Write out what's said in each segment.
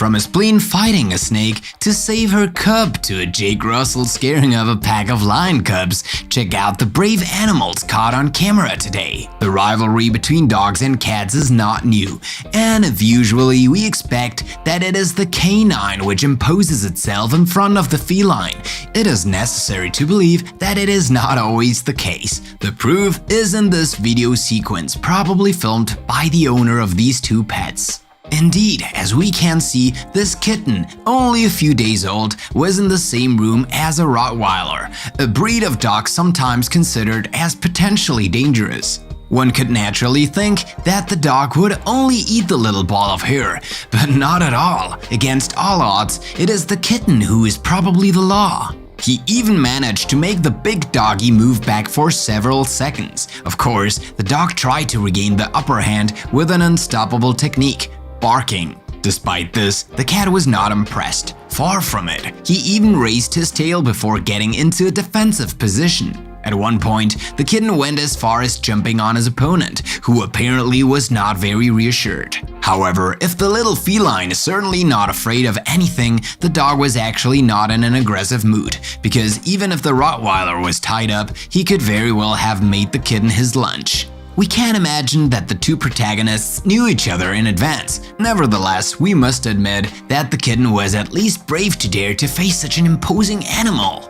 From a spleen fighting a snake to save her cub to a Jake Russell scaring off a pack of lion cubs, check out the brave animals caught on camera today. The rivalry between dogs and cats is not new, and usually we expect that it is the canine which imposes itself in front of the feline. It is necessary to believe that it is not always the case. The proof is in this video sequence, probably filmed by the owner of these two pets. Indeed, as we can see, this kitten, only a few days old, was in the same room as a Rottweiler, a breed of dog sometimes considered as potentially dangerous. One could naturally think that the dog would only eat the little ball of hair, but not at all. Against all odds, it is the kitten who is probably the law. He even managed to make the big doggy move back for several seconds. Of course, the dog tried to regain the upper hand with an unstoppable technique: barking. Despite this, the cat was not impressed. Far from it. He even raised his tail before getting into a defensive position. At one point, the kitten went as far as jumping on his opponent, who apparently was not very reassured. However, if the little feline is certainly not afraid of anything, the dog was actually not in an aggressive mood, because even if the Rottweiler was tied up, he could very well have made the kitten his lunch. We can't imagine that the two protagonists knew each other in advance. Nevertheless, we must admit that the kitten was at least brave to dare to face such an imposing animal.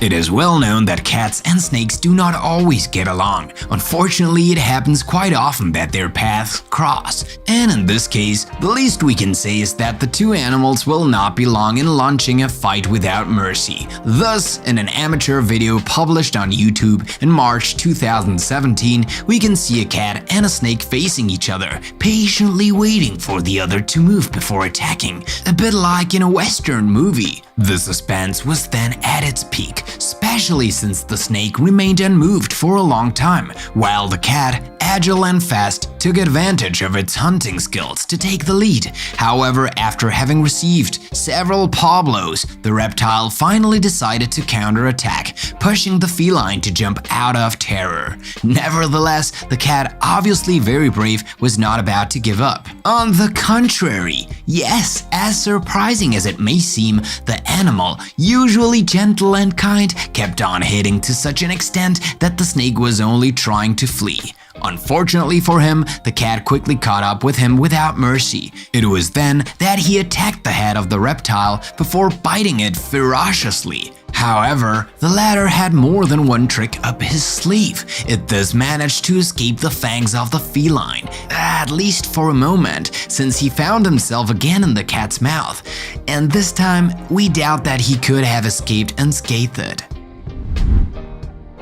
It is well known that cats and snakes do not always get along. Unfortunately, it happens quite often that their paths cross. And in this case, the least we can say is that the two animals will not be long in launching a fight without mercy. Thus, in an amateur video published on YouTube in March 2017, we can see a cat and a snake facing each other, patiently waiting for the other to move before attacking, a bit like in a Western movie. The suspense was then at its peak, especially since the snake remained unmoved for a long time, while the cat, agile and fast, took advantage of its hunting skills to take the lead. However, after having received several paw blows, the reptile finally decided to counterattack, pushing the feline to jump out of terror. Nevertheless, the cat, obviously very brave, was not about to give up. On the contrary, yes, as surprising as it may seem, the animal, usually gentle and kind, kept on hitting to such an extent that the snake was only trying to flee. Unfortunately for him, the cat quickly caught up with him without mercy. It was then that he attacked the head of the reptile before biting it ferociously. However, the latter had more than one trick up his sleeve. It thus managed to escape the fangs of the feline, at least for a moment, since he found himself again in the cat's mouth. And this time, we doubt that he could have escaped unscathed.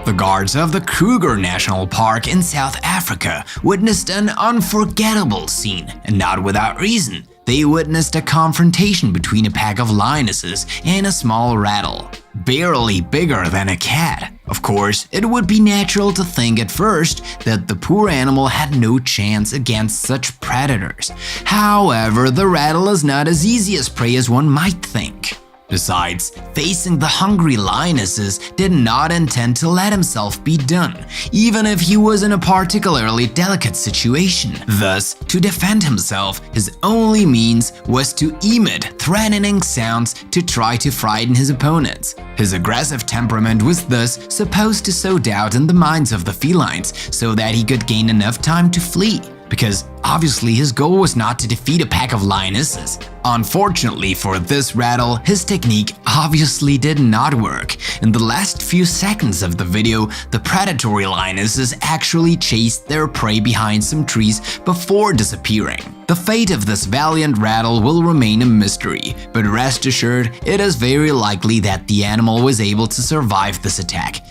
The guards of the Kruger National Park in South Africa witnessed an unforgettable scene, and not without reason. They witnessed a confrontation between a pack of lionesses and a small rattle, barely bigger than a cat. Of course, it would be natural to think at first that the poor animal had no chance against such predators. However, the rattle is not as easy as prey as one might think. Besides, facing the hungry lionesses did not intend to let himself be done, even if he was in a particularly delicate situation. Thus, to defend himself, his only means was to emit threatening sounds to try to frighten his opponents. His aggressive temperament was thus supposed to sow doubt in the minds of the felines so that he could gain enough time to flee, because obviously his goal was not to defeat a pack of lionesses. Unfortunately for this rattle, his technique obviously did not work. In the last few seconds of the video, the predatory lionesses actually chased their prey behind some trees before disappearing. The fate of this valiant rattle will remain a mystery, but rest assured, it is very likely that the animal was able to survive this attack.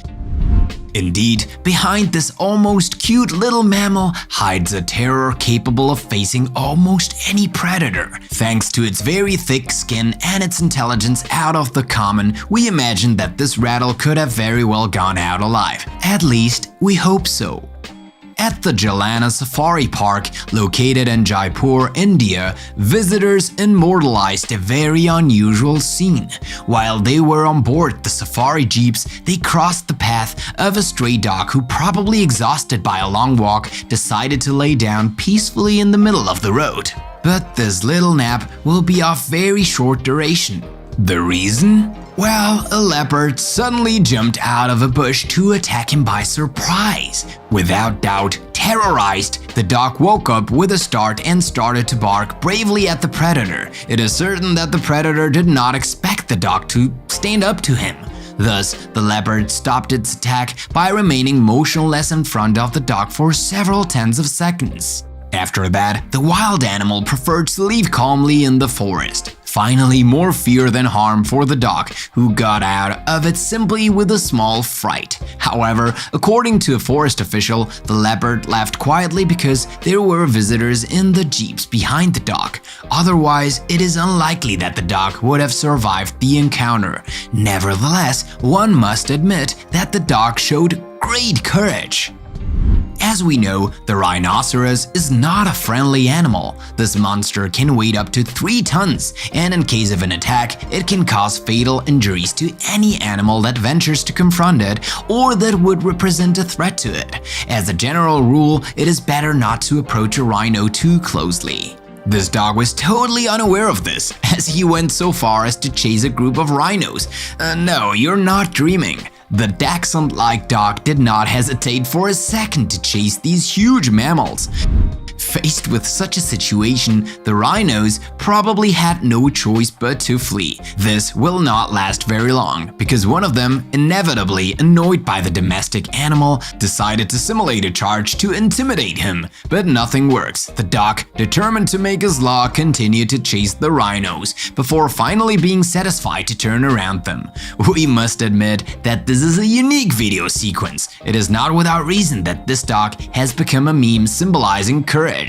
Indeed, behind this almost cute little mammal hides a terror capable of facing almost any predator. Thanks to its very thick skin and its intelligence out of the common, we imagine that this rattle could have very well gone out alive. At least, we hope so. At the Jalana Safari Park, located in Jaipur, India, visitors immortalized a very unusual scene. While they were on board the safari jeeps, they crossed the path of a stray dog who, probably exhausted by a long walk, decided to lay down peacefully in the middle of the road. But this little nap will be of very short duration. The reason? Well, a leopard suddenly jumped out of a bush to attack him by surprise. Without doubt, terrorized, the dog woke up with a start and started to bark bravely at the predator. It is certain that the predator did not expect the dog to stand up to him. Thus, the leopard stopped its attack by remaining motionless in front of the dog for several tens of seconds. After that, the wild animal preferred to leave calmly in the forest. Finally, more fear than harm for the dog, who got out of it simply with a small fright. However, according to a forest official, the leopard left quietly because there were visitors in the jeeps behind the dog. Otherwise, it is unlikely that the dog would have survived the encounter. Nevertheless, one must admit that the dog showed great courage. As we know, the rhinoceros is not a friendly animal. This monster can weigh up to 3 tons, and in case of an attack, it can cause fatal injuries to any animal that ventures to confront it or that would represent a threat to it. As a general rule, it is better not to approach a rhino too closely. This dog was totally unaware of this, as he went so far as to chase a group of rhinos. No, you're not dreaming. The dachshund-like dog did not hesitate for a second to chase these huge mammals. Faced with such a situation, the rhinos probably had no choice but to flee. This will not last very long, because one of them, inevitably annoyed by the domestic animal, decided to simulate a charge to intimidate him. But nothing works. The dog, determined to make his law, continued to chase the rhinos, before finally being satisfied to turn around them. We must admit that this is a unique video sequence. It is not without reason that this dog has become a meme symbolizing courage.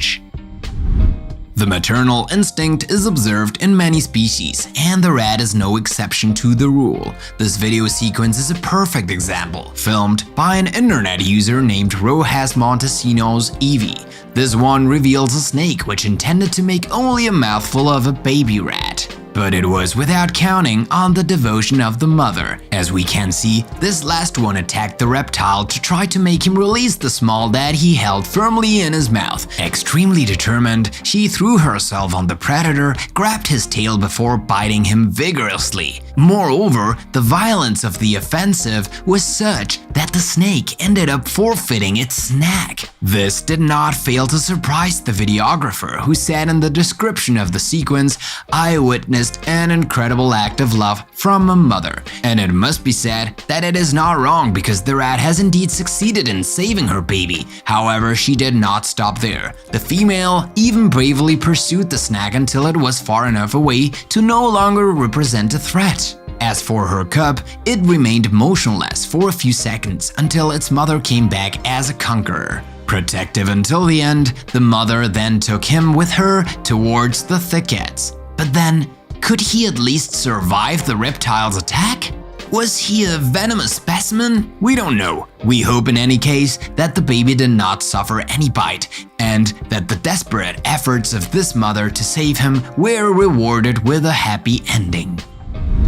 The maternal instinct is observed in many species, and the rat is no exception to the rule. This video sequence is a perfect example, filmed by an internet user named Rojas Montesinos Evie. This one reveals a snake which intended to make only a mouthful of a baby rat. But it was without counting on the devotion of the mother. As we can see, this last one attacked the reptile to try to make him release the small that he held firmly in his mouth. Extremely determined, she threw herself on the predator, grabbed his tail before biting him vigorously. Moreover, the violence of the offensive was such that the snake ended up forfeiting its snack. This did not fail to surprise the videographer, who said in the description of the sequence, "I witnessed an incredible act of love from a mother." And it must be said that it is not wrong, because the rat has indeed succeeded in saving her baby. However, she did not stop there. The female even bravely pursued the snack until it was far enough away to no longer represent a threat. As for her cub, it remained motionless for a few seconds until its mother came back as a conqueror. Protective until the end, the mother then took him with her towards the thickets. But then, could he at least survive the reptile's attack? Was he a venomous specimen? We don't know. We hope in any case that the baby did not suffer any bite, and that the desperate efforts of this mother to save him were rewarded with a happy ending.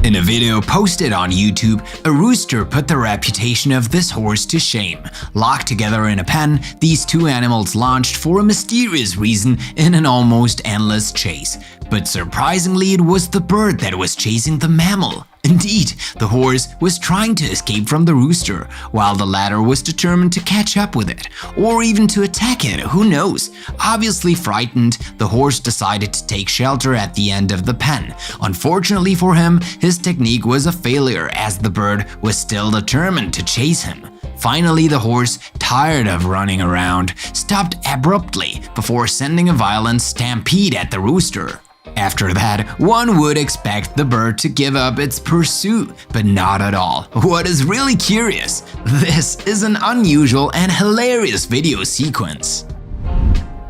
In a video posted on YouTube, a rooster put the reputation of this horse to shame. Locked together in a pen, these two animals launched for a mysterious reason in an almost endless chase. But surprisingly, it was the bird that was chasing the mammal. Indeed, the horse was trying to escape from the rooster, while the latter was determined to catch up with it, or even to attack it, who knows. Obviously frightened, the horse decided to take shelter at the end of the pen. Unfortunately for him, his technique was a failure, as the bird was still determined to chase him. Finally, the horse, tired of running around, stopped abruptly before sending a violent stampede at the rooster. After that, one would expect the bird to give up its pursuit, but not at all. What is really curious, this is an unusual and hilarious video sequence.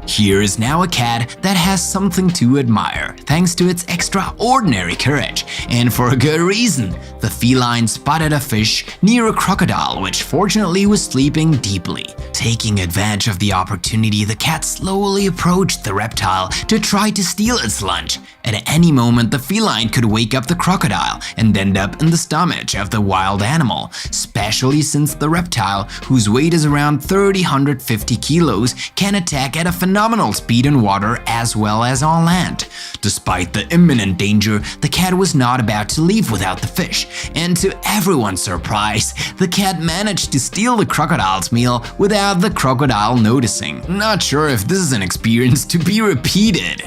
Here is now a cat that has something to admire, thanks to its extraordinary courage, and for a good reason. The feline spotted a fish near a crocodile, which fortunately was sleeping deeply. Taking advantage of the opportunity, the cat slowly approached the reptile to try to steal its lunch. At any moment, the feline could wake up the crocodile and end up in the stomach of the wild animal, especially since the reptile, whose weight is around 350 kilos, can attack at a phenomenal phenomenal speed in water as well as on land. Despite the imminent danger, the cat was not about to leave without the fish, and to everyone's surprise, the cat managed to steal the crocodile's meal without the crocodile noticing. Not sure if this is an experience to be repeated.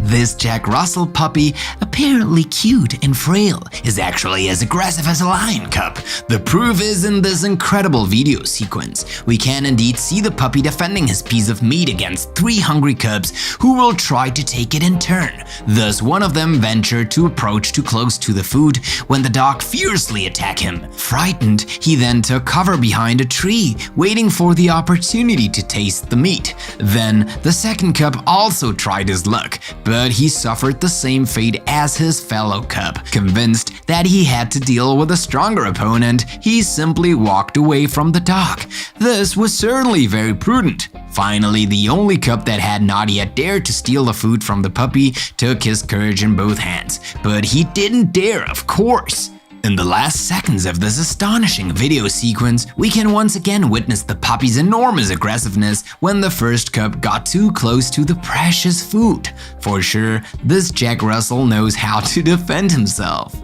This Jack Russell puppy, apparently cute and frail, is actually as aggressive as a lion cub. The proof is in this incredible video sequence. We can indeed see the puppy defending his piece of meat against 3 hungry cubs who will try to take it in turn. Thus, one of them ventured to approach too close to the food when the dog fiercely attacked him. Frightened, he then took cover behind a tree, waiting for the opportunity to taste the meat. Then, the second cub also tried his luck, but he suffered the same fate as his fellow cub. Convinced that he had to deal with a stronger opponent, he simply walked away from the dog. This was certainly very prudent. Finally, the only cub that had not yet dared to steal the food from the puppy took his courage in both hands. But he didn't dare, of course. In the last seconds of this astonishing video sequence, we can once again witness the puppy's enormous aggressiveness when the first cub got too close to the precious food. For sure, this Jack Russell knows how to defend himself.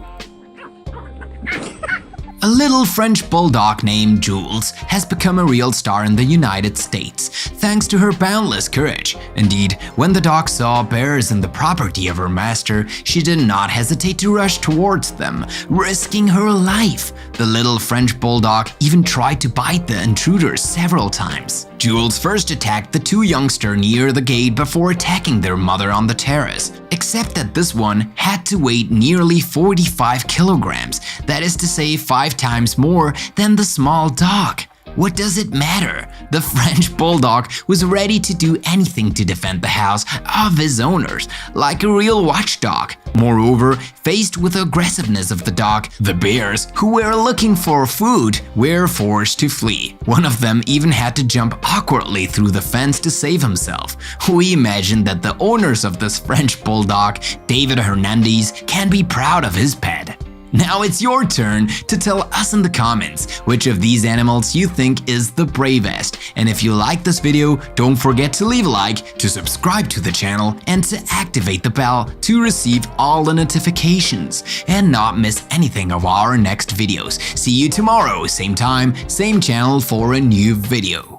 A little French bulldog named Jules has become a real star in the United States, thanks to her boundless courage. Indeed, when the dog saw bears in the property of her master, she did not hesitate to rush towards them, risking her life. The little French bulldog even tried to bite the intruders several times. Jules first attacked the 2 youngsters near the gate before attacking their mother on the terrace, except that this one had to weigh nearly 45 kilograms, that is to say 5 times more than the small dog. What does it matter? The French bulldog was ready to do anything to defend the house of his owners, like a real watchdog. Moreover, faced with the aggressiveness of the dog, the bears, who were looking for food, were forced to flee. One of them even had to jump awkwardly through the fence to save himself. We imagine that the owners of this French bulldog, David Hernandez, can be proud of his pet. Now it's your turn to tell us in the comments which of these animals you think is the bravest. And if you like this video, don't forget to leave a like, to subscribe to the channel, and to activate the bell to receive all the notifications and not miss anything of our next videos. See you tomorrow, same time, same channel for a new video.